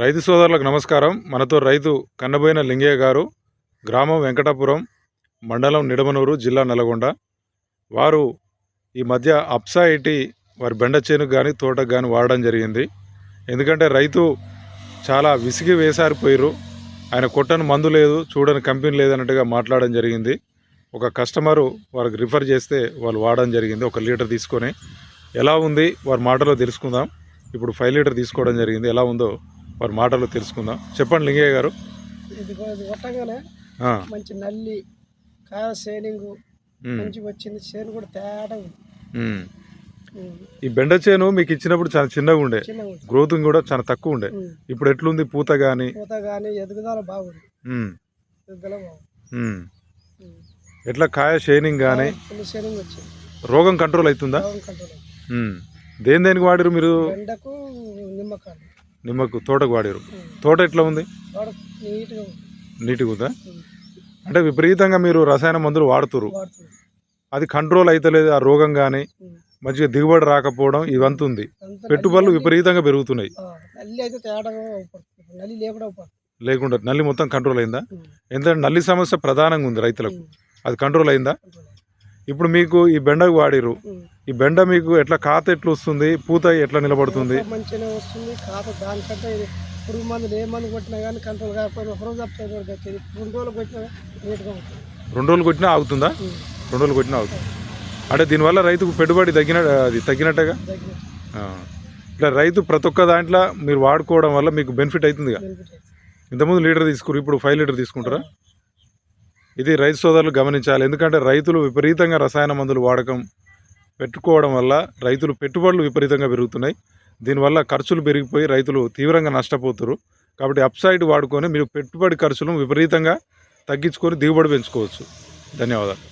రైతు సోదరులకు నమస్కారం. మనతో రైతు కన్నబోయిన లింగయ్య గారు, గ్రామం వెంకటాపురం, మండలం నిడమనూరు, జిల్లా నల్గొండ. వారు ఈ మధ్య అప్సా ఎయిటీ వారి బెండ చేనుకు కానీ తోటకు కానీ వాడడం జరిగింది. ఎందుకంటే రైతు చాలా విసిగి వేసారిపోయారు. ఆయన కొట్టని మందు లేదు, చూడని కంపెనీ లేదన్నట్టుగా మాట్లాడడం జరిగింది. ఒక కస్టమరు వారికి రిఫర్ చేస్తే వాళ్ళు వాడడం జరిగింది. 1 లీటర్ తీసుకొని ఎలా ఉంది వారి మాటలో తెలుసుకుందాం. ఇప్పుడు 5 లీటర్ తీసుకోవడం జరిగింది. ఎలా ఉందో వారి మాటలో తెలుసుకుందాం. చెప్పండి లింగయ్య గారు. ఇది కొట్టగానే మంచి నల్లి కాయ షేనింగ్ మంచిగా వచ్చింది. చేను కూడా తేడా ఈ బెండ చేను మీకు ఇచ్చినప్పుడు చాలా చిన్నగా ఉండే, గ్రోతింగ్ కూడా చాలా తక్కువ ఉండే. ఇప్పుడు ఎట్లుంది పూత గానీ ఎదుగుదల బాగుంది. ఎట్లా కాయ షైనింగ్ కానీ రోగం కంట్రోల్ అవుతుందా? దేనికి వాడిరు మీరు? నిమ్మకు తోటకు వాడిరు. తోట ఎట్లా ఉంది? నీట్గా ఉందా? అంటే విపరీతంగా మీరు రసాయన మందులు వాడుతురు, అది కంట్రోల్ అవుతలేదు. ఆ రోగం కానీ మంచిగా దిగుబడి రాకపోవడం ఇవంతా ఉంది. పెట్టుబడులు విపరీతంగా పెరుగుతున్నాయి. లేకుండా నల్లి మొత్తం కంట్రోల్ అయిందా? ఎందుకంటే నల్లి సమస్య ప్రధానంగా ఉంది రైతులకు, అది కంట్రోల్ అయిందా? ఇప్పుడు మీకు ఈ బెండకు వాడిరు, ఈ బెండ మీకు ఎట్లా కాత ఎట్లా వస్తుంది, పూత ఎట్లా నిలబడుతుంది? మంచిగా వస్తుంది కాత. దానికంటే పురుగు మందులు ఏ మందు కొట్టినా కానీ కంట్రోల్ కాకపోయినా 2 రోజులు కొట్టినా నీట్గా ఉంటుంది. 2 రోజులు కొట్టినా ఆగుతుందా? 2 రోజులు కొట్టినా ఆగుతుంది. అంటే దీనివల్ల రైతుకు పెట్టుబడి తగ్గినట్టుగా. ఇట్లా రైతు ప్రతి ఒక్క దాంట్లో మీరు వాడుకోవడం వల్ల మీకు బెనిఫిట్ అవుతుందిగా. ఇంతకుముందు లీటర్ తీసుకురు, ఇప్పుడు 5 లీటర్ తీసుకుంటారా? ఇది రైతు సోదరులు గమనించాలి. ఎందుకంటే రైతులు విపరీతంగా రసాయన మందులు వాడకం పెట్టుకోవడం వల్ల రైతులు పెట్టుబడులు విపరీతంగా పెరుగుతున్నాయి. దీనివల్ల ఖర్చులు పెరిగిపోయి రైతులు తీవ్రంగా నష్టపోతారు. కాబట్టి అప్సైడ్ వాడుకొని మీరు పెట్టుబడి ఖర్చులను విపరీతంగా తగ్గించుకొని దిగుబడి పెంచుకోవచ్చు. ధన్యవాదాలు.